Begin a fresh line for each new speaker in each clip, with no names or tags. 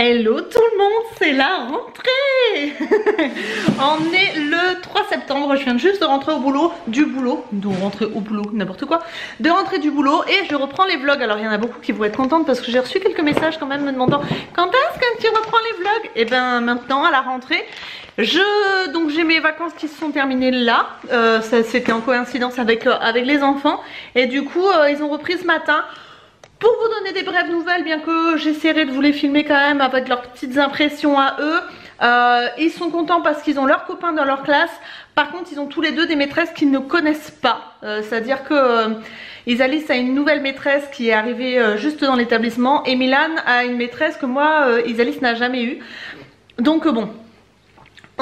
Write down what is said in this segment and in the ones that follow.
Hello tout le monde, c'est la rentrée. On est le 3 septembre, je viens juste de rentrer au boulot, n'importe quoi, de rentrer du boulot et je reprends les vlogs. Alors il y en a beaucoup qui vont être contentes parce que j'ai reçu quelques messages quand même me demandant quand est-ce que tu reprends les vlogs. Et ben maintenant à la rentrée. Donc j'ai mes vacances qui se sont terminées là, c'était en coïncidence avec les enfants et du coup ils ont repris ce matin. Pour vous donner des brèves nouvelles, bien que j'essaierai de vous les filmer quand même avec leurs petites impressions à eux. Ils sont contents parce qu'ils ont leurs copains dans leur classe. Par contre, ils ont tous les deux des maîtresses qu'ils ne connaissent pas. C'est-à-dire que Isalis a une nouvelle maîtresse qui est arrivée juste dans l'établissement. Et Milan a une maîtresse que moi, Isalis n'a jamais eue. Donc bon...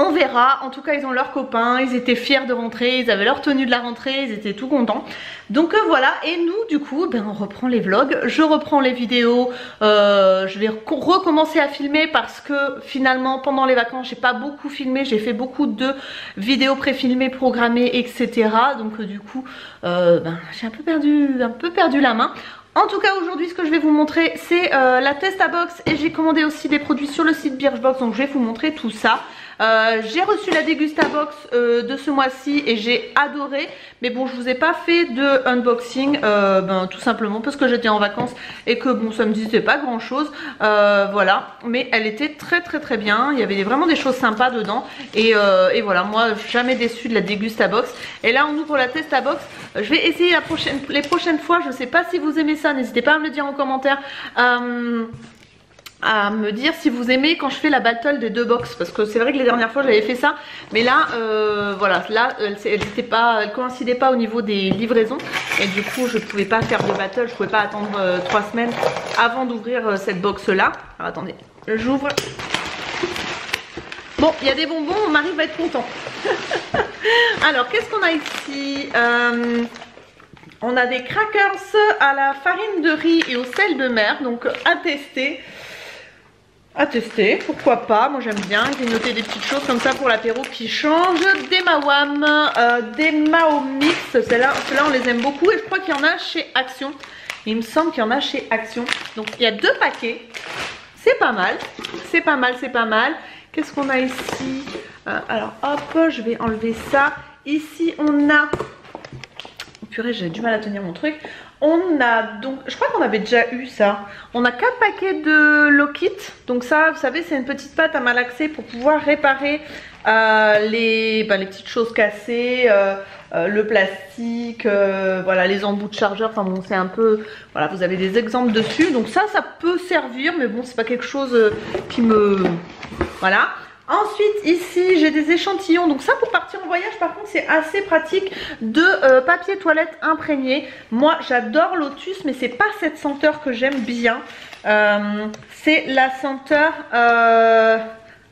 On verra, en tout cas ils ont leurs copains, ils étaient fiers de rentrer, ils avaient leur tenue de la rentrée, ils étaient tout contents. Donc voilà, et nous du coup, on reprend les vlogs, je reprends les vidéos, je vais recommencer à filmer parce que finalement pendant les vacances j'ai pas beaucoup filmé, j'ai fait beaucoup de vidéos pré-filmées, programmées, etc. Donc du coup, j'ai un peu perdu la main. En tout cas aujourd'hui ce que je vais vous montrer c'est la Testabox et j'ai commandé aussi des produits sur le site Birchbox, donc je vais vous montrer tout ça. J'ai reçu la Dégustabox de ce mois-ci et j'ai adoré, mais bon je vous ai pas fait de unboxing tout simplement parce que j'étais en vacances et que bon ça me disait pas grand chose, voilà, mais elle était très bien, il y avait vraiment des choses sympas dedans et voilà, moi jamais déçue de la Dégustabox. Et là on ouvre la Testabox, je vais essayer les prochaines fois, je sais pas si vous aimez ça, n'hésitez pas à me le dire en commentaire. À me dire si vous aimez quand je fais la battle des deux box, parce que c'est vrai que les dernières fois j'avais fait ça, mais là voilà, là elle coïncidait pas au niveau des livraisons et du coup je pouvais pas faire de battle, je pouvais pas attendre 3 semaines avant d'ouvrir cette box là. Alors attendez, j'ouvre. Bon, il y a des bonbons, mon mari va être content. Alors qu'est-ce qu'on a ici? On a des crackers à la farine de riz et au sel de mer, donc à tester. À tester, pourquoi pas, moi j'aime bien grignoter des petites choses comme ça pour l'apéro qui change. Des Mawam, des Mao Mix, ceux-là on les aime beaucoup et je crois qu'il y en a chez Action. Il me semble qu'il y en a chez Action. Donc il y a 2 paquets, c'est pas mal, c'est pas mal. Qu'est-ce qu'on a ici? Alors hop, je vais enlever ça. Ici on a... Purée, j'ai du mal à tenir mon truc. On a donc, je crois qu'on avait déjà eu ça. On a 4 paquets de Lokit. Donc ça, vous savez, c'est une petite pâte à malaxer pour pouvoir réparer les petites choses cassées, le plastique, voilà, les embouts de chargeur. Enfin bon, c'est un peu, voilà, vous avez des exemples dessus. Donc ça peut servir, mais bon, c'est pas quelque chose qui me, voilà. Ensuite ici j'ai des échantillons, donc ça pour partir en voyage par contre c'est assez pratique, de papier toilette imprégné. Moi j'adore Lotus mais c'est pas cette senteur que j'aime bien, c'est la senteur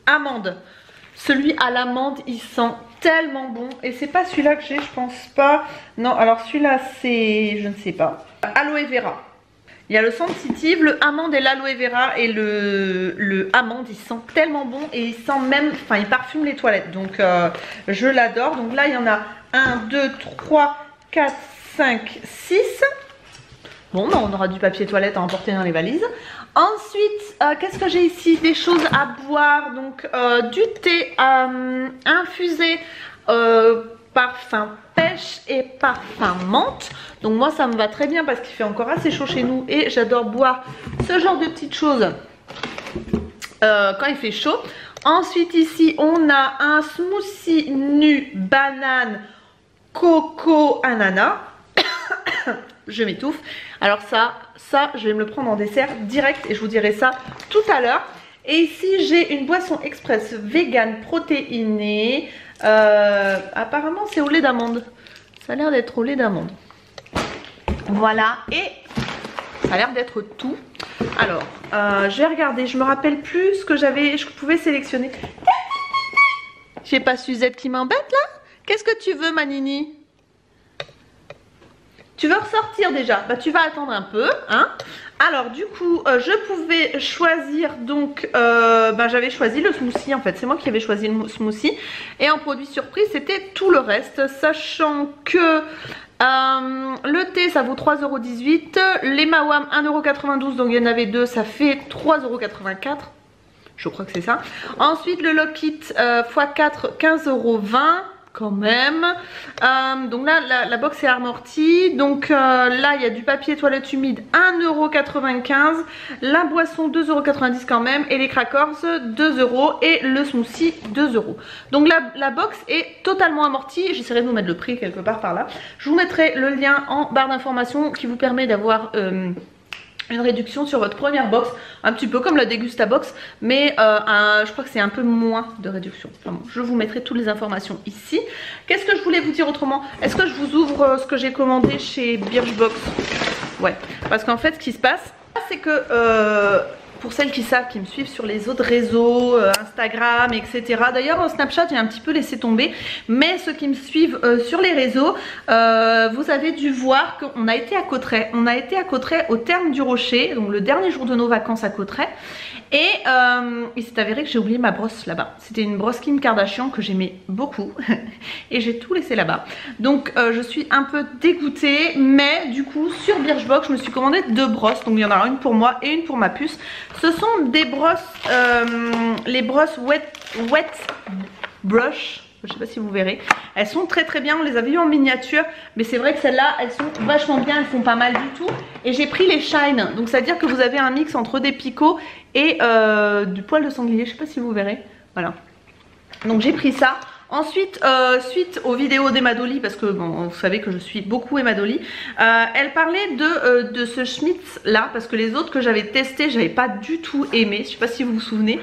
amande. Celui à l'amande il sent tellement bon et c'est pas celui-là que j'ai, je pense pas. Non, alors celui-là c'est, je ne sais pas, aloe vera. Il y a le sensitive, le amande et l'aloe vera, et le amande il sent tellement bon et il sent même, enfin il parfume les toilettes, donc je l'adore. Donc là il y en a 1, 2, 3, 4, 5, 6. Bon on aura du papier toilette à emporter dans les valises. Ensuite qu'est-ce que j'ai ici? Des choses à boire, donc du thé infusé, parfum pêche et parfum menthe. Donc moi ça me va très bien parce qu'il fait encore assez chaud chez nous et j'adore boire ce genre de petites choses quand il fait chaud. Ensuite ici on a un smoothie nu banane coco ananas. Je m'étouffe. Alors ça je vais me le prendre en dessert direct et je vous dirai ça tout à l'heure. Et ici j'ai une boisson express vegan protéinée. Apparemment c'est au lait d'amande. Ça a l'air d'être au lait d'amande. Voilà, et ça a l'air d'être tout. Alors je vais regarder, je me rappelle plus ce que je pouvais sélectionner. J'ai pas Suzette qui m'embête là? Qu'est-ce que tu veux ma nini? Tu veux ressortir déjà? Bah tu vas attendre un peu, hein. Alors du coup je pouvais choisir donc j'avais choisi le smoothie en fait, c'est moi qui avais choisi le smoothie et en produit surprise c'était tout le reste, sachant que le thé ça vaut 3,18 €, les Mawam 1,92 €, donc il y en avait 2, ça fait 3,84 €. je crois que c'est ça. Ensuite le Lockit x4 15,20 € quand même. Donc là la box est amortie. Donc là il y a du papier toilette humide 1,95 €, la boisson 2,90 € quand même, et les crackers 2 € et le smoothie 2 €. Donc la box est totalement amortie. J'essaierai de vous mettre le prix quelque part par là. Je vous mettrai le lien en barre d'informations qui vous permet d'avoir une réduction sur votre première box, un petit peu comme la Dégusta Box, mais je crois que c'est un peu moins de réduction. Enfin bon, je vous mettrai toutes les informations ici. Qu'est-ce que je voulais vous dire autrement? Est-ce que je vous ouvre ce que j'ai commandé chez Birchbox? Ouais, parce qu'en fait ce qui se passe, c'est que pour celles qui savent, qui me suivent sur les autres réseaux, Instagram, etc. D'ailleurs Snapchat j'ai un petit peu laissé tomber, mais ceux qui me suivent sur les réseaux, vous avez dû voir qu'on a été à Cauterets. On a été à Cauterets au Terme du Rocher, donc le dernier jour de nos vacances à Cauterets. Et il s'est avéré que j'ai oublié ma brosse là-bas. C'était une brosse Kim Kardashian que j'aimais beaucoup et j'ai tout laissé là-bas. Donc je suis un peu dégoûtée, mais du coup sur Birchbox je me suis commandé 2 brosses. Donc il y en a une pour moi et une pour ma puce. Ce sont des brosses, les brosses wet brush. Je sais pas si vous verrez. Elles sont très très bien, on les avait vues en miniature. Mais c'est vrai que celles-là, elles sont vachement bien, elles font pas mal du tout. Et j'ai pris les Shine. Donc ça veut dire que vous avez un mix entre des picots et du poil de sanglier. Je sais pas si vous verrez. Voilà. Donc j'ai pris ça. Ensuite, suite aux vidéos d'Emma Dolly, parce que bon, vous savez que je suis beaucoup Emma Dolly, elle parlait de ce Schmitz là, parce que les autres que j'avais testés, j'avais pas du tout aimé, je sais pas si vous vous souvenez,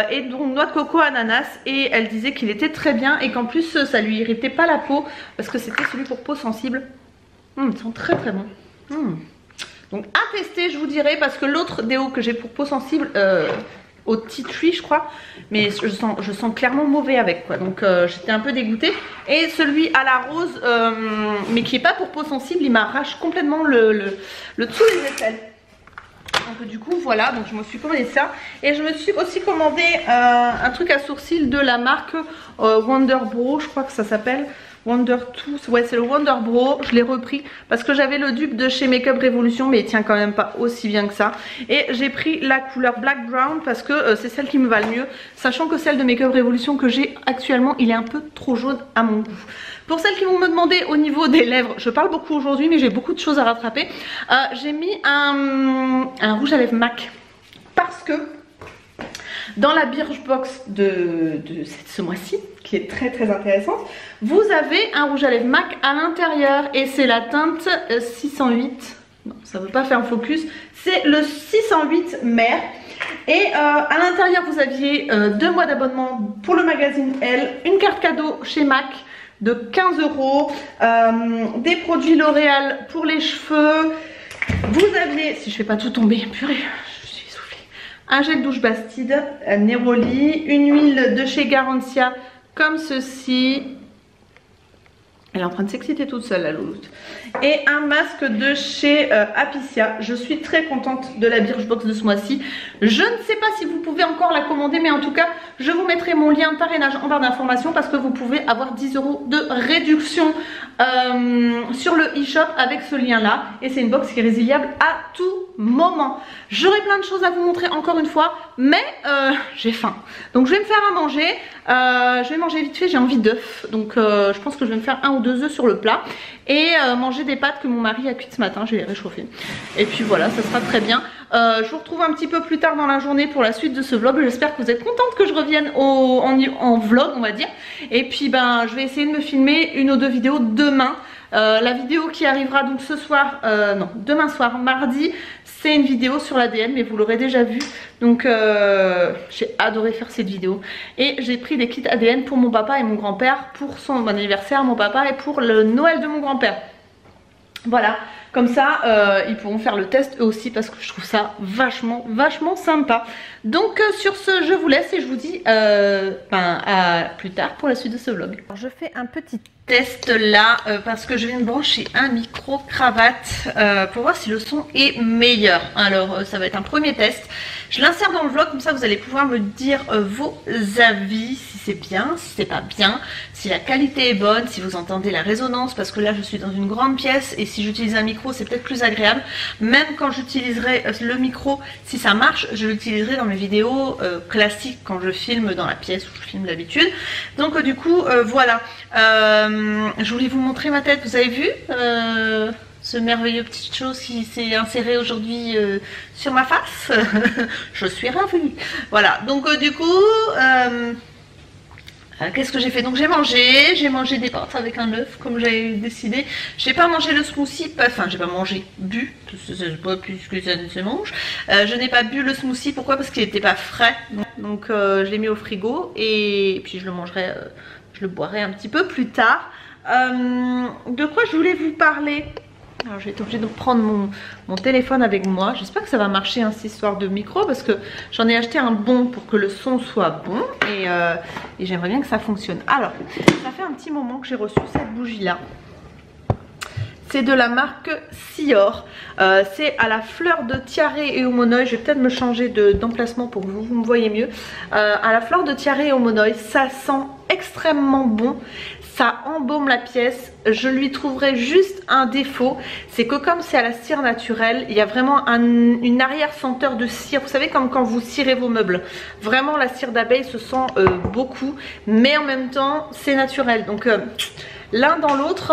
et donc noix de coco, ananas, et elle disait qu'il était très bien et qu'en plus ça lui irritait pas la peau, parce que c'était celui pour peau sensible. Ils sont très très bons. Donc à tester, je vous dirai, parce que l'autre déo que j'ai pour peau sensible, au tea tree je crois, mais je sens clairement mauvais avec quoi, donc j'étais un peu dégoûtée. Et celui à la rose, mais qui est pas pour peau sensible, il m'arrache complètement le dessous des aisselles. Donc du coup voilà, donc je me suis commandé ça. Et je me suis aussi commandé un truc à sourcils de la marque Wonder Bro, je crois que ça s'appelle Wonder Tooth. Ouais, c'est le Wonder Bro. Je l'ai repris parce que j'avais le dupe de chez Makeup Revolution, mais il tient quand même pas aussi bien que ça. Et j'ai pris la couleur Black Brown parce que c'est celle qui me va le mieux, sachant que celle de Makeup Revolution que j'ai actuellement, il est un peu trop jaune à mon goût. Pour celles qui vont me demander au niveau des lèvres, je parle beaucoup aujourd'hui mais j'ai beaucoup de choses à rattraper. J'ai mis un rouge à lèvres MAC parce que dans la Birchbox de ce mois-ci, qui est très très intéressante, vous avez un rouge à lèvres MAC à l'intérieur et c'est la teinte 608. Non, ça ne veut pas faire un focus. C'est le 608 Mer. Et à l'intérieur, vous aviez 2 mois d'abonnement pour le magazine Elle, une carte cadeau chez MAC de 15 €, des produits L'Oréal pour les cheveux. Vous aviez, si je fais pas tout tomber, purée, un gel douche Bastide, Neroli, une huile de chez Garantia comme ceci. Elle est en train de s'exciter toute seule la louloute. Et un masque de chez Apiccia. Je suis très contente de la Birchbox de ce mois-ci. Je ne sais pas si vous pouvez encore la commander, mais en tout cas je vous mettrai mon lien parrainage en barre d'informations parce que vous pouvez avoir 10 € de réduction sur le e-shop avec ce lien là. Et c'est une box qui est résiliable à tout moment. J'aurai plein de choses à vous montrer encore une fois, mais j'ai faim. Donc je vais me faire à manger. Je vais manger vite fait, j'ai envie d'œufs. Donc je pense que je vais me faire 1 ou 2 œufs sur le plat. Et manger des pâtes que mon mari a cuites ce matin, je vais les réchauffer. Et puis voilà, ça sera très bien. Je vous retrouve un petit peu plus tard dans la journée pour la suite de ce vlog. J'espère que vous êtes contente que je revienne en vlog, on va dire. Et puis ben je vais essayer de me filmer 1 ou 2 vidéos demain. La vidéo qui arrivera donc ce soir, non, demain soir, mardi, c'est une vidéo sur l'ADN, mais vous l'aurez déjà vu. Donc j'ai adoré faire cette vidéo. Et j'ai pris des kits ADN pour mon papa et mon grand-père, pour son anniversaire, mon papa, et pour le Noël de mon grand-père. Voilà, comme ça ils pourront faire le test eux aussi parce que je trouve ça vachement sympa. Donc sur ce, je vous laisse et je vous dis à plus tard pour la suite de ce vlog. Alors, je fais un petit test là parce que je viens de brancher un micro cravate pour voir si le son est meilleur. Alors ça va être un premier test. Je l'insère dans le vlog, comme ça vous allez pouvoir me dire vos avis, si c'est bien, si c'est pas bien, si la qualité est bonne, si vous entendez la résonance, parce que là je suis dans une grande pièce et si j'utilise un micro c'est peut-être plus agréable. Même quand j'utiliserai le micro, si ça marche, je l'utiliserai dans mes vidéos classiques quand je filme dans la pièce où je filme d'habitude. Donc du coup voilà, je voulais vous montrer ma tête, vous avez vu ce merveilleux petite chose qui s'est inséré aujourd'hui sur ma face. Je suis ravie. Voilà, donc du coup qu'est-ce que j'ai fait? Donc j'ai mangé des pâtes avec un œuf comme j'avais décidé. J'ai pas mangé le smoothie, enfin j'ai pas mangé, bu, c'est pas plus que ça ne se mange. Je n'ai pas bu le smoothie, pourquoi? Parce qu'il n'était pas frais. Donc je l'ai mis au frigo et puis je le mangerai, je le boirai un petit peu plus tard. De quoi je voulais vous parler? Alors je vais être obligée de prendre mon téléphone avec moi. J'espère que ça va marcher cette histoire de micro parce que j'en ai acheté un bon pour que le son soit bon et j'aimerais bien que ça fonctionne. Alors ça fait un petit moment que j'ai reçu cette bougie là. C'est de la marque Sior. C'est à la fleur de tiare et homonoi. Je vais peut-être me changer d'emplacement pour que vous me voyez mieux. À la fleur de tiare et homonoi. Ça sent extrêmement bon. Ça embaume la pièce. Je lui trouverai juste un défaut. C'est que comme c'est à la cire naturelle, il y a vraiment une arrière-senteur de cire. Vous savez, comme quand vous cirez vos meubles. Vraiment la cire d'abeille se sent beaucoup. Mais en même temps, c'est naturel. Donc l'un dans l'autre,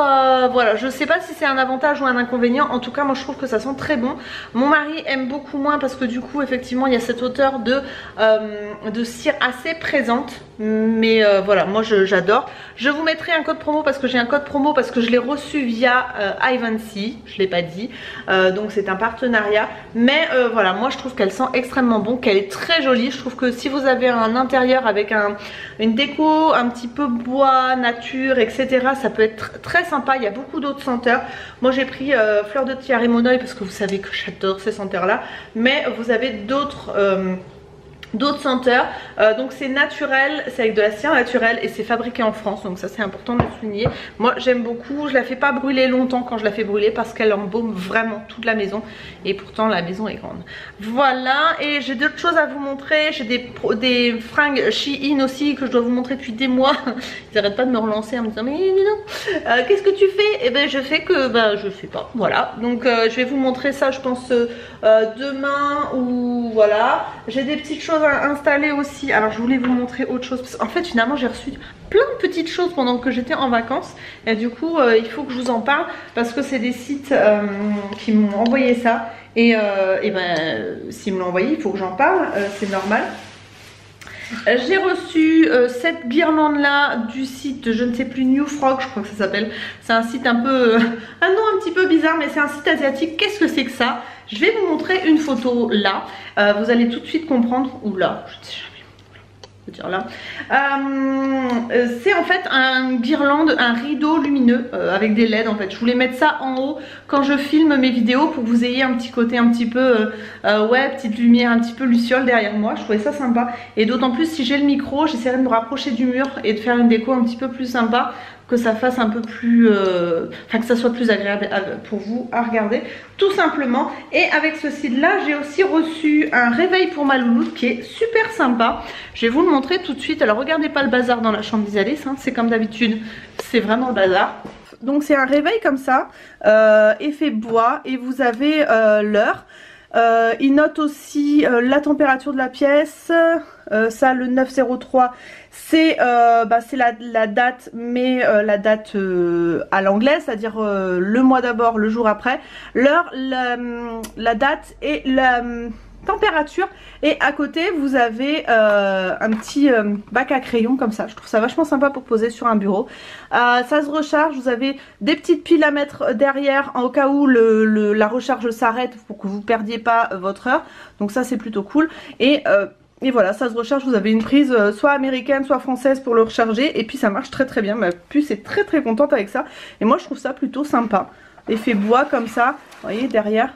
voilà, je sais pas si c'est un avantage ou un inconvénient. En tout cas moi je trouve que ça sent très bon. Mon mari aime beaucoup moins parce que du coup effectivement il y a cette odeur de cire assez présente. Mais voilà, moi j'adore. Je vous mettrai un code promo parce que j'ai un code promo parce que je l'ai reçu via Ivancy, je l'ai pas dit, donc c'est un partenariat. Mais voilà, moi je trouve qu'elle sent extrêmement bon, qu'elle est très jolie. Je trouve que si vous avez un intérieur avec une déco un petit peu bois, nature, etc., ça peut être très sympa. Il y a beaucoup d'autres senteurs. Moi j'ai pris fleur de tiare et homonoi parce que vous savez que j'adore ces senteurs là. Mais vous avez d'autres senteurs, donc c'est naturel, c'est avec de la cire naturelle et c'est fabriqué en France, donc ça c'est important de le souligner. Moi j'aime beaucoup, je la fais pas brûler longtemps quand je la fais brûler parce qu'elle embaume vraiment toute la maison et pourtant la maison est grande. Voilà, et j'ai d'autres choses à vous montrer. J'ai des fringues Shein aussi que je dois vous montrer depuis des mois. Ils arrêtent pas de me relancer en me disant mais non, qu'est-ce que tu fais? Et ben je fais que je fais pas, voilà. Donc je vais vous montrer ça je pense demain ou voilà. J'ai des petites choses à installer aussi. Alors je voulais vous montrer autre chose parce qu'en fait finalement j'ai reçu plein de petites choses pendant que j'étais en vacances et du coup il faut que je vous en parle parce que c'est des sites qui m'ont envoyé ça et ben s'ils me l'ont envoyé il faut que j'en parle, c'est normal. J'ai reçu cette guirlande là du site, je ne sais plus, New Frog je crois que ça s'appelle. C'est un site un peu, un nom un petit peu bizarre mais c'est un site asiatique. Qu'est-ce que c'est que ça? Je vais vous montrer une photo là, vous allez tout de suite comprendre, ou là, je ne sais jamais dire là. C'est en fait un guirlande, un rideau lumineux avec des LED en fait. Je voulais mettre ça en haut quand je filme mes vidéos pour que vous ayez un petit côté un petit peu, ouais, petite lumière un petit peu luciole derrière moi. Je trouvais ça sympa et d'autant plus si j'ai le micro, j'essaierai de me rapprocher du mur et de faire une déco un petit peu plus sympa, que ça fasse un peu plus, enfin que ça soit plus agréable pour vous à regarder tout simplement. Et avec ce site là j'ai aussi reçu un réveil pour ma louloute qui est super sympa. Je vais vous le montrer tout de suite. Alors regardez pas le bazar dans la chambre d'Isalis, hein, c'est comme d'habitude, c'est vraiment le bazar. Donc c'est un réveil comme ça, effet bois et vous avez l'heure. Il note aussi la température de la pièce, ça le 903 c'est la date, mais la date à l'anglaise, c'est-à-dire le mois d'abord, le jour après, l'heure, la date et la température. Et à côté vous avez un petit bac à crayon comme ça. Je trouve ça vachement sympa pour poser sur un bureau. Ça se recharge, vous avez des petites piles à mettre derrière au cas où la recharge s'arrête pour que vous perdiez pas votre heure. Donc ça c'est plutôt cool. Et voilà, ça se recharge, vous avez une prise soit américaine soit française pour le recharger et puis ça marche très très bien. Ma puce est très très contente avec ça et moi je trouve ça plutôt sympa. Effet bois comme ça, vous voyez derrière,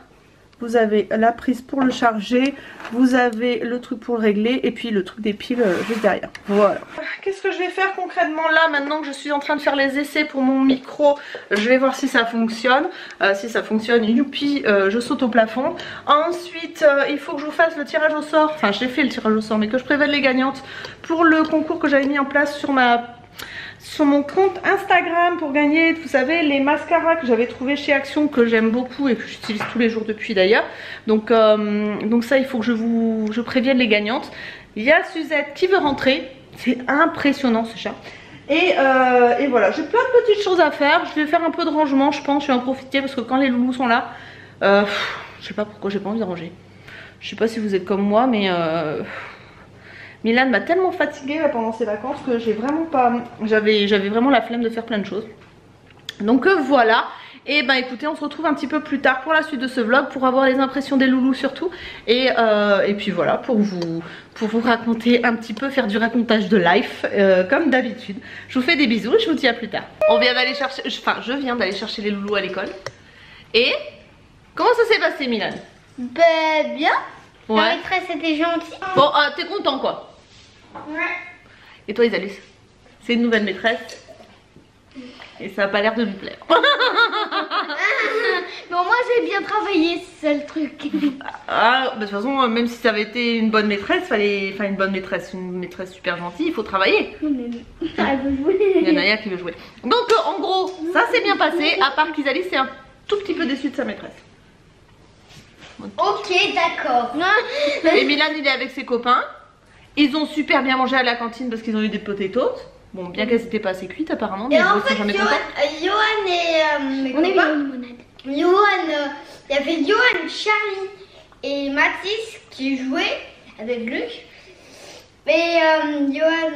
vous avez la prise pour le charger, vous avez le truc pour le régler et puis le truc des piles juste derrière. Voilà. Qu'est-ce que je vais faire concrètement là maintenant que je suis en train de faire les essais pour mon micro? Je vais voir si ça fonctionne. Si ça fonctionne, youpi, je saute au plafond. Ensuite, il faut que je vous fasse le tirage au sort. Enfin, j'ai fait le tirage au sort, mais que je prévèle les gagnantes pour le concours que j'avais mis en place sur mon compte Instagram pour gagner, vous savez, les mascaras que j'avais trouvé chez Action, que j'aime beaucoup et que j'utilise tous les jours depuis d'ailleurs. Donc ça, il faut que je prévienne les gagnantes. Il y a Suzette qui veut rentrer, c'est impressionnant ce chat. Et voilà, j'ai plein de petites choses à faire. Je vais faire un peu de rangement, je pense. Je vais en profiter parce que quand les loulous sont là, je sais pas pourquoi j'ai pas envie de ranger. Je sais pas si vous êtes comme moi, mais Milan m'a tellement fatiguée là, pendant ses vacances que j'ai vraiment pas... J'avais vraiment la flemme de faire plein de choses. Donc voilà. Et ben écoutez, on se retrouve un petit peu plus tard pour la suite de ce vlog, pour avoir les impressions des loulous surtout. Et puis voilà, pour vous raconter un petit peu, faire du racontage de life comme d'habitude. Je vous fais des bisous et je vous dis à plus tard. On vient d'aller chercher, enfin je viens d'aller chercher les loulous à l'école. Et comment ça s'est passé, Milan?
Ben bien.
Ouais.
La maîtresse était gentille.
Bon, t'es content quoi?
Ouais.
Et toi Isalis? C'est une nouvelle maîtresse et ça a pas l'air de lui plaire.
Bon, moi j'ai bien travaillé, c'est le truc.
Ah, bah, de toute façon, même si ça avait été une bonne maîtresse, fallait, enfin une maîtresse super gentille, il faut travailler.
Elle veut jouer.
Il y a Naya qui veut jouer. Donc en gros, ça s'est bien passé, à part qu'Isalis est un tout petit peu déçu de sa maîtresse.
Ok, d'accord.
Et Milan il est avec ses copains. Ils ont super bien mangé à la cantine parce qu'ils ont eu des potatoes. Bon, bien qu'elles n'étaient pas assez cuites apparemment, mais
Et en
ils
fait,
sont jamais contents.
Johan et mes copains, Johan, il y avait Johan, Charlie et Mathis qui jouaient avec Luc. Et Johan,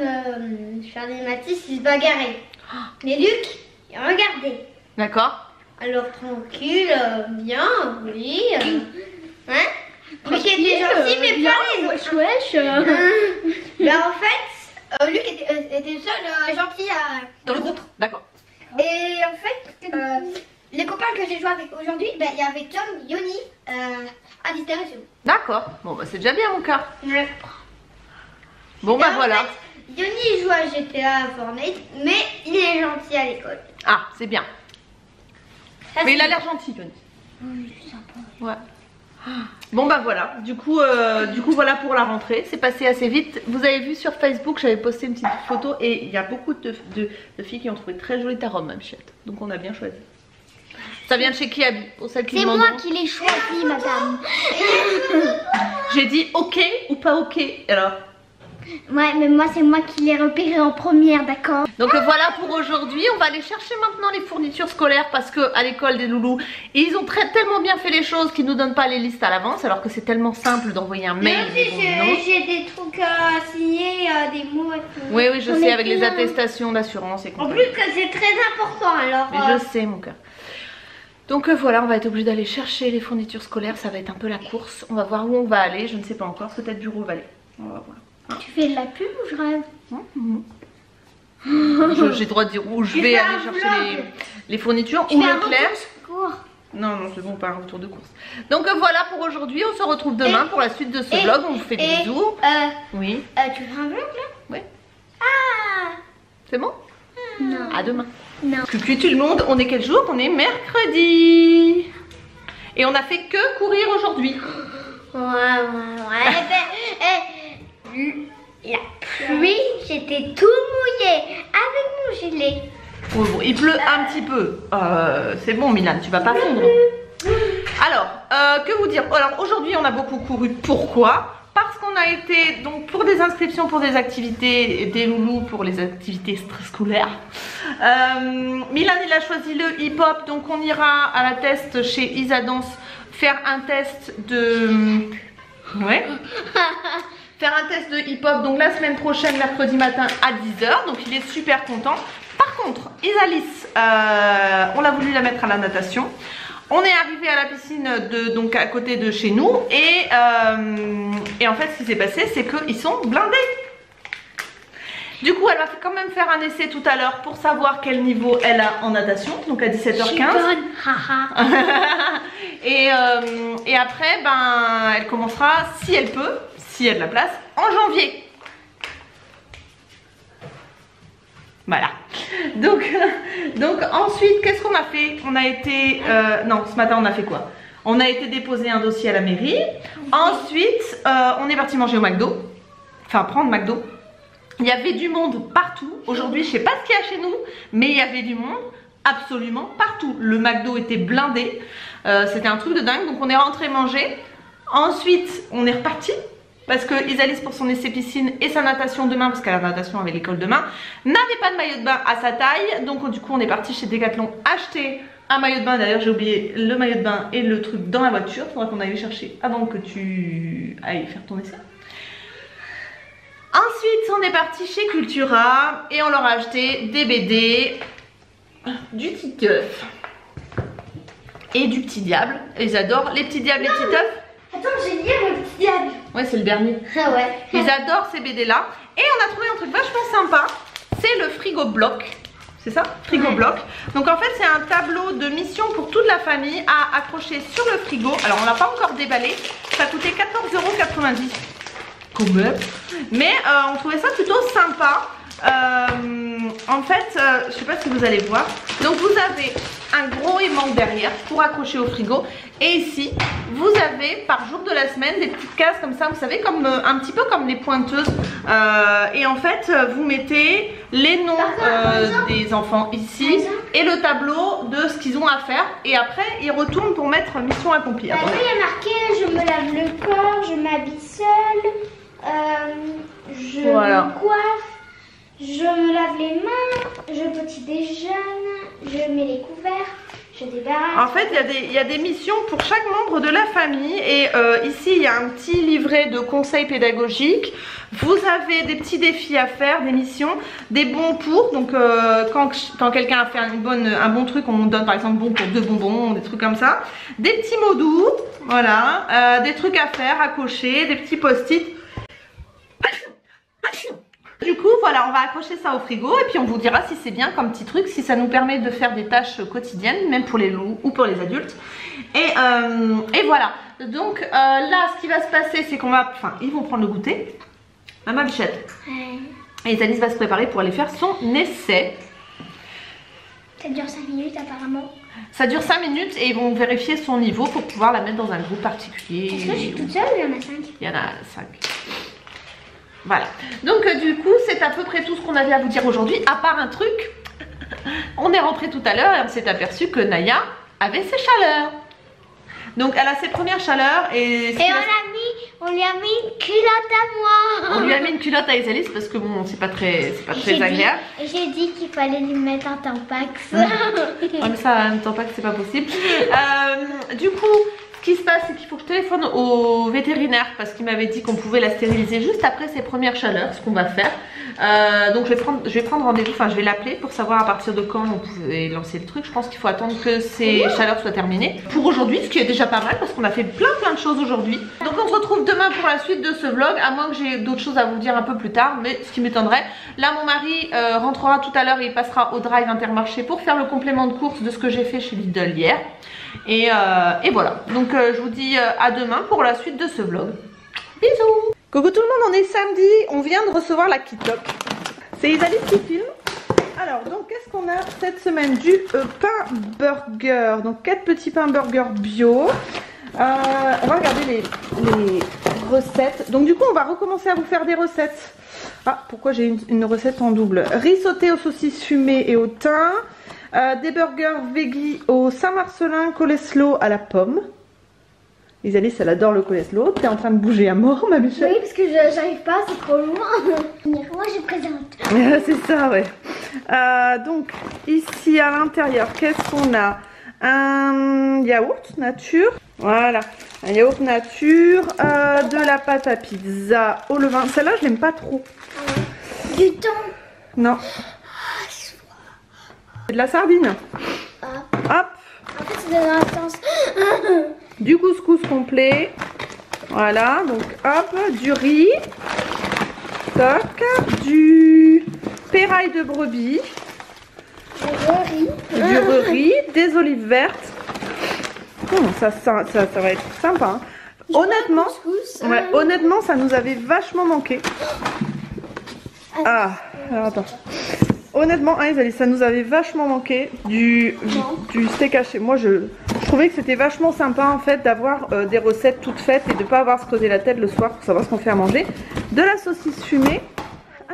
Charlie et Mathis, ils se bagarraient. Mais Luc, il regardait.
D'accord.
Alors tranquille, bien, oui. Hein? Luc était gentil, mais pas les autres. Wesh. Ben en fait, Luc était le seul gentil
Dans le groupe. D'accord.
Et en fait, les copains que j'ai joué avec aujourd'hui, ben, il y avait Tom, Yoni, Alistair et Sue.
D'accord. Bon, bah c'est déjà bien mon cas.
Ouais.
Bon, bah voilà.
Fait, Yoni il joue à GTA, à Fortnite, mais il est gentil à l'école.
Ah, c'est bien.
Ça,
Mais il a l'air gentil, Yoni.
Oui, c'est sympa.
Ouais. Bon bah voilà, du coup voilà pour la rentrée, c'est passé assez vite. Vous avez vu sur Facebook, j'avais posté une petite photo et il y a beaucoup de filles qui ont trouvé très jolie ta robe, ma bichette. Donc on a bien choisi. Ça vient de chez qui, Abby? Pour celles qui
c'est
demandent.
moi qui l'ai choisi, madame.
J'ai dit ok ou pas ok, alors.
Ouais, mais moi c'est moi qui l'ai repéré en première, d'accord.
Donc voilà pour aujourd'hui, on va aller chercher maintenant les fournitures scolaires parce que à l'école des loulous, ils ont tellement bien fait les choses qu'ils nous donnent pas les listes à l'avance alors que c'est tellement simple d'envoyer un mail.
J'ai des trucs à signer, des mots et tout.
Oui, je sais, avec les attestations d'assurance et
En
compagnie.
plus que c'est très important alors.
Mais je sais mon cœur. Donc voilà, on va être obligé d'aller chercher les fournitures scolaires, ça va être un peu la course. On va voir où on va aller, je ne sais pas encore, peut-être Bureau Vallée. On va voir.
Tu fais de la pub ou je rêve?
J'ai le droit de dire où je vais aller chercher les fournitures ou Leclerc. Non, c'est bon, pas un retour de course. Donc voilà pour aujourd'hui, on se retrouve demain pour la suite de ce vlog. On vous fait des bisous. Oui.
Tu fais un vlog là?
Oui.
Ah!
C'est bon?
Non.
À demain.
Non.
Coucou tout le monde, on est quel jour? On est mercredi. Et on a fait que courir aujourd'hui.
Ouais. La pluie, j'étais tout mouillée avec mon gilet.
Oh, bon, il pleut un petit peu. C'est bon Milan, tu vas pas fondre. Alors, que vous dire? Alors aujourd'hui on a beaucoup couru. Pourquoi? Parce qu'on a été donc pour des inscriptions, pour des activités, des loulous, pour les activités scolaires. Milan il a choisi le hip-hop, donc on ira à la test chez Isadance faire un test de... Ouais. Faire un test de hip-hop donc la semaine prochaine, mercredi matin à 10 h. Donc il est super content. Par contre, Isalis, on l'a voulu la mettre à la natation. On est arrivé à la piscine donc à côté de chez nous. Et en fait, ce qui s'est passé, c'est qu'ils sont blindés. Du coup, elle va quand même faire un essai tout à l'heure pour savoir quel niveau elle a en natation. Donc à 17h15. Et après, ben, elle commencera, si elle peut, si elle a de la place, en janvier. Voilà. Donc ensuite, qu'est-ce qu'on a fait? On a été... non, ce matin, on a fait quoi? On a été déposer un dossier à la mairie. Ensuite, on est parti manger au McDo. Enfin, prendre McDo. Il y avait du monde partout. Aujourd'hui, je sais pas ce qu'il y a chez nous, mais il y avait du monde absolument partout. Le McDo était blindé. C'était un truc de dingue. Donc, on est rentré manger. Ensuite, on est reparti. Parce que Isalis, pour son essai piscine et sa natation demain, parce qu'elle a la natation avec l'école demain, n'avait pas de maillot de bain à sa taille. Donc du coup on est parti chez Decathlon acheter un maillot de bain. D'ailleurs j'ai oublié le maillot de bain et le truc dans la voiture. Faudra qu'on aille le chercher avant que tu ailles faire ton essai. Ensuite on est parti chez Cultura et on leur a acheté des BD, du Titeuf et du Petit Diable. Ils adorent les Petits Diables et les Titeuf.
Attends, j'ai lié le Petit Diable.
Ouais, c'est le dernier.
Ah ouais.
Ils adorent ces BD là. Et on a trouvé un truc vachement sympa. C'est le frigo bloc. C'est ça? Frigo bloc. Donc en fait c'est un tableau de mission pour toute la famille à accrocher sur le frigo. Alors on l'a pas encore déballé. Ça coûtait 14,90 € quand même. Mais on trouvait ça plutôt sympa. En fait, je sais pas si vous allez voir. Donc vous avez un gros aimant derrière pour accrocher au frigo. Et ici, vous avez par jour de la semaine des petites cases comme ça, vous savez, comme un petit peu comme les pointeuses. Et en fait, vous mettez les noms des enfants ici et le tableau de ce qu'ils ont à faire. Et après, ils retournent pour mettre mission accomplie.
Bah, il y a marqué je me lave le corps, je m'habille seule, je me coiffe. Je me lave les mains, je petit déjeune, je mets les couverts, je débarrasse.
En fait, il y a des missions pour chaque membre de la famille. Et ici, il y a un petit livret de conseils pédagogiques. Vous avez des petits défis à faire, des missions, des bons pour. Donc, quand quelqu'un a fait un bon truc, on donne par exemple bon pour 2 bonbons, des trucs comme ça. Des petits mots doux, voilà. Des trucs à faire, à cocher, des petits post-it. Du coup voilà, on va accrocher ça au frigo et puis on vous dira si c'est bien comme petit truc, si ça nous permet de faire des tâches quotidiennes, même pour les loups ou pour les adultes. Et voilà, donc là ce qui va se passer c'est qu'on va, enfin ils vont prendre le goûter, ma bichette. Et Isalis va se préparer pour aller faire son essai.
Ça dure 5 minutes apparemment.
Ça dure 5 minutes et ils vont vérifier son niveau pour pouvoir la mettre dans un groupe particulier.
Est-ce que je suis toute seule ou il y en a 5?
Il y en a 5. Voilà, donc du coup c'est à peu près tout ce qu'on avait à vous dire aujourd'hui, à part un truc. On est rentré tout à l'heure et on s'est aperçu que Naya avait ses chaleurs. Donc elle a ses premières chaleurs et
on lui a mis une culotte à moi.
On lui a mis une culotte à Isalis parce que bon c'est pas très agréable.
Et j'ai dit qu'il fallait lui mettre un Tampax.
Ouais, mais ça un Tampax c'est pas possible. Du coup ce qui se passe c'est qu'il faut que je téléphone au vétérinaire parce qu'il m'avait dit qu'on pouvait la stériliser juste après ses premières chaleurs, ce qu'on va faire. Donc je vais prendre rendez-vous, enfin je vais l'appeler pour savoir à partir de quand on pouvait lancer le truc. Je pense qu'il faut attendre que ces chaleurs soient terminées pour aujourd'hui, ce qui est déjà pas mal parce qu'on a fait plein de choses aujourd'hui. Donc on se retrouve demain pour la suite de ce vlog, à moins que j'ai d'autres choses à vous dire un peu plus tard, mais ce qui m'étonnerait. Là mon mari rentrera tout à l'heure et il passera au Drive Intermarché pour faire le complément de course de ce que j'ai fait chez Lidl hier. Et voilà, donc je vous dis à demain pour la suite de ce vlog. Bisous. Coucou tout le monde, on est samedi, on vient de recevoir la KitKat. C'est Isalis qui filme. Alors, donc qu'est-ce qu'on a cette semaine? Du pain burger, donc 4 petits pains burger bio. On va regarder les recettes. Donc du coup on va recommencer à vous faire des recettes. Ah, pourquoi j'ai une recette en double? Riz sauté aux saucisses fumées et au thym. Des burgers veggie au Saint-Marcelin, coleslaw à la pomme. Isalis, elle adore le coleslaw. T'es en train de bouger à mort, ma bichette?
Oui, parce que j'arrive pas, c'est trop loin. Moi, je présente.
C'est ça, ouais. Donc, ici à l'intérieur, qu'est-ce qu'on a? Un yaourt nature. Voilà, un yaourt nature. De la pâte à pizza au levain. Celle-là, je l'aime pas trop.
Du thon.
Non. De la sardine. Hop.
En fait, c'est de l'intens.
Du couscous complet. Voilà, donc hop, du riz. Toc. Du pérail de brebis, du riz, des olives vertes. Ça va être sympa. Hein. Honnêtement, honnêtement, ça nous avait vachement manqué. Ah, alors attends. Honnêtement, ça nous avait vachement manqué du steak haché. Moi, je trouvais que c'était vachement sympa en fait d'avoir des recettes toutes faites et de ne pas avoir à se creuser la tête le soir pour savoir ce qu'on fait à manger. De la saucisse fumée.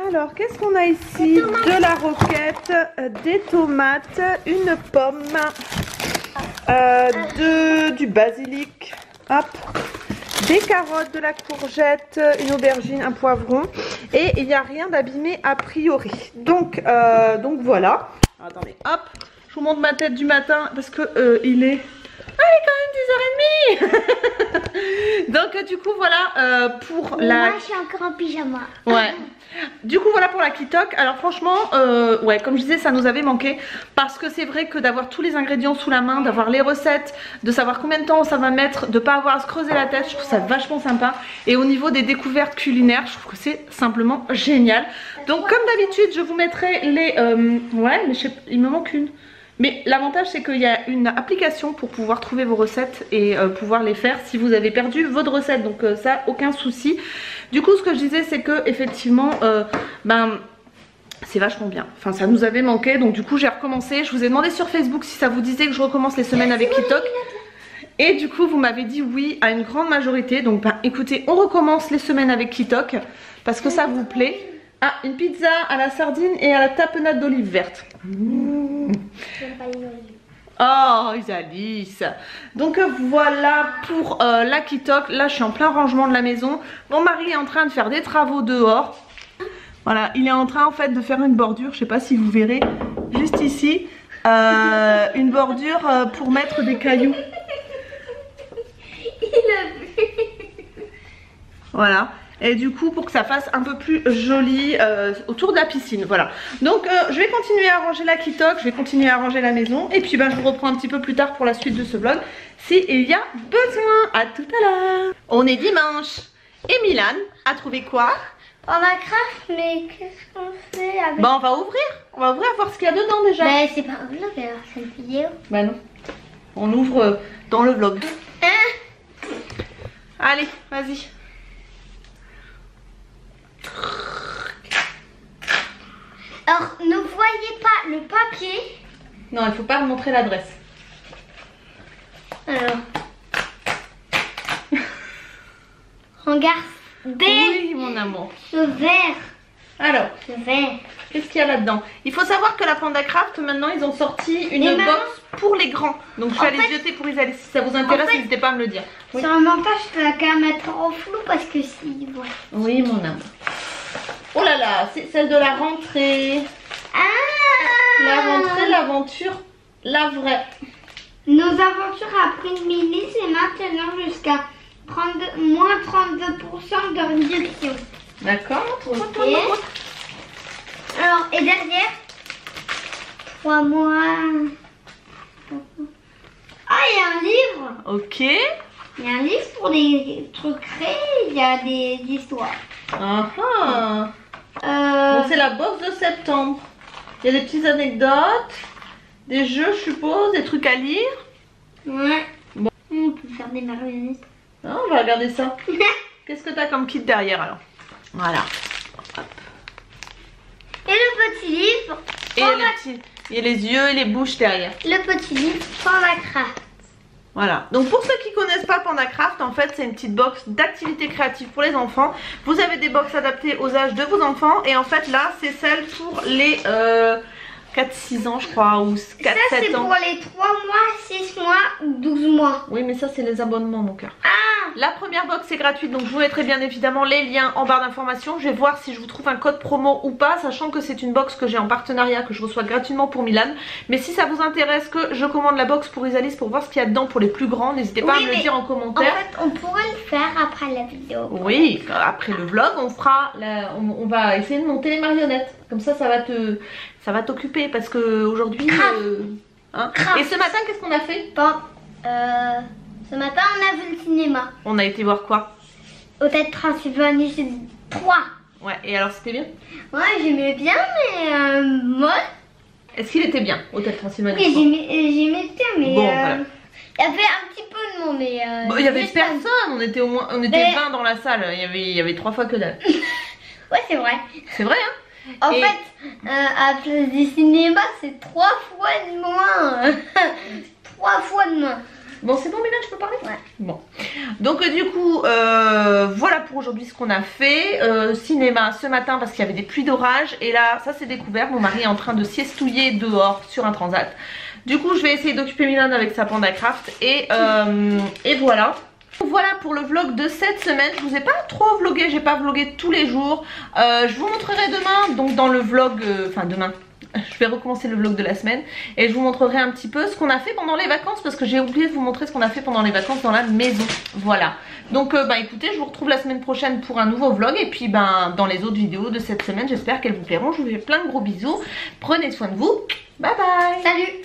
Alors, qu'est-ce qu'on a ici? De la roquette, des tomates, une pomme, du basilic, hop, des carottes, de la courgette, une aubergine, un poivron. Et il n'y a rien d'abîmé a priori. Donc voilà. Attendez, hop, je vous montre ma tête du matin parce que il est... Ah, il est quand même 10h30. Donc du coup voilà pour la...
Moi je suis encore en pyjama.
Ouais. Du coup voilà pour la Kitok. Alors franchement ouais, comme je disais, ça nous avait manqué parce que c'est vrai que d'avoir tous les ingrédients sous la main, d'avoir les recettes, de savoir combien de temps ça va mettre, de pas avoir à se creuser la tête, je trouve ça vachement sympa. Et au niveau des découvertes culinaires, je trouve que c'est simplement génial. Donc comme d'habitude, je vous mettrai les ouais, mais il me manque une. Mais l'avantage c'est qu'il y a une application pour pouvoir trouver vos recettes et pouvoir les faire si vous avez perdu votre recette. Donc ça, aucun souci. Du coup ce que je disais c'est que effectivement c'est vachement bien. Enfin ça nous avait manqué, donc du coup j'ai recommencé. Je vous ai demandé sur Facebook si ça vous disait que je recommence les semaines avec Kitok. Et du coup vous m'avez dit oui à une grande majorité. Donc écoutez, on recommence les semaines avec Kitok parce que ça vous plaît. Ah, une pizza à la sardine et à la tapenade d'olive verte. Oh Isalis. Donc voilà pour la Kitok. Là je suis en plein rangement de la maison. Mon mari est en train de faire des travaux dehors. Voilà, il est en train en fait de faire une bordure. Je sais pas si vous verrez juste ici. Une bordure pour mettre des cailloux.
Il a vu.
Voilà. Et du coup pour que ça fasse un peu plus joli autour de la piscine. Voilà. Donc je vais continuer à ranger la Kitok. Je vais continuer à ranger la maison. Et puis je vous reprends un petit peu plus tard pour la suite de ce vlog s'il y a besoin. À tout à l'heure. On est dimanche. Et Milan a trouvé quoi?
On a craft, mais qu'est-ce qu'on fait avec...
Bah on va ouvrir. On va ouvrir voir ce qu'il y a dedans déjà.
Mais c'est pas un vlog alors, c'est une vidéo.
Bah non. On ouvre dans le vlog. Allez, vas-y.
Alors, ne voyez pas le papier.
Non, il faut pas montrer l'adresse.
Alors. Regarde.
Oui, mon amour.
Ce vert.
Alors,
ce vert.
Qu'est-ce qu'il y a là-dedans? Il faut savoir que la Panda Craft, maintenant, ils ont sorti une box pour les grands. Donc, je vais aller jeter pour Isalis. Si ça vous intéresse, n'hésitez pas à me le dire.
Oui. Sur un montage, je dois quand même mettre en flou parce que si... Ouais.
Oui, mon amour. Oh là là, c'est celle de la rentrée.
Ah!
La rentrée, l'aventure, la vraie.
Nos aventures à prix de mini, c'est maintenant jusqu'à moins 32% de réduction.
D'accord.
Okay. Alors, et derrière, 3 mois. Ah, il y a un livre.
Ok.
Il y a un livre pour des trucs créés, il y a des histoires.
Donc c'est la box de septembre. Il y a des petites anecdotes, des jeux, je suppose, des trucs à lire.
Ouais.
Bon.
On peut faire des marionnettes.
Ah, on va regarder ça. Qu'est-ce que tu as comme kit derrière alors? Voilà. Hop.
Et le petit livre.
Et les yeux et les bouches derrière.
Le petit livre Panda Craft.
Voilà, donc pour ceux qui connaissent pas Panda Craft, en fait c'est une petite box d'activités créatives pour les enfants. Vous avez des box adaptées aux âges de vos enfants. Et en fait là c'est celle pour les 4-6 ans je crois, ou 4-7 ans. Ça c'est pour
les 3 mois, 6 mois ou 12 mois.
Oui mais ça c'est les abonnements mon cœur.
Ah!
La première box est gratuite, donc je vous mettrai bien évidemment les liens en barre d'informations. Je vais voir si je vous trouve un code promo ou pas, sachant que c'est une box que j'ai en partenariat, que je reçois gratuitement pour Milan. Mais si ça vous intéresse que je commande la box pour Isalis pour voir ce qu'il y a dedans pour les plus grands, n'hésitez pas à me le dire en commentaire.
En fait on pourrait le faire après la vidéo.
Oui, après le vlog on fera on va essayer de monter les marionnettes. Comme ça ça va t'occuper parce que aujourd'hui hein. Et ce matin qu'est-ce qu'on a fait?
Ce matin on a vu le cinéma.
On a été voir quoi?
Hôtel Transylvanie 3.
Ouais, et alors c'était bien?
Ouais, j'aimais bien, mais moi...
Est-ce qu'il était bien, Hôtel Transylvanie?
Oui, j'aimais bien, mais...
Bon, voilà.
Il y avait un petit peu de monde, mais...
Bon, il y avait personne, on était 20 dans la salle, il y avait 3 fois que dalle.
Ouais, c'est vrai.
C'est vrai, hein?
En fait, à Place des Cinémas, c'est 3 fois de moins. 3 fois de moins.
Bon, c'est bon, Mélane, je peux parler?
Ouais.
Bon. Donc, du coup, voilà pour aujourd'hui ce qu'on a fait. Cinéma ce matin parce qu'il y avait des pluies d'orage. Et là, ça c'est découvert. Mon mari est en train de siestouiller dehors sur un transat. Du coup, je vais essayer d'occuper Mélane avec sa Panda Craft. Et voilà. Voilà pour le vlog de cette semaine. Je vous ai pas trop vlogué, j'ai pas vlogué tous les jours. Je vous montrerai demain, donc dans le vlog, enfin demain, je vais recommencer le vlog de la semaine et je vous montrerai un petit peu ce qu'on a fait pendant les vacances parce que j'ai oublié de vous montrer ce qu'on a fait pendant les vacances dans la maison. Voilà. Donc écoutez, je vous retrouve la semaine prochaine pour un nouveau vlog et puis dans les autres vidéos de cette semaine, j'espère qu'elles vous plairont. Je vous fais plein de gros bisous. Prenez soin de vous. Bye bye.
Salut.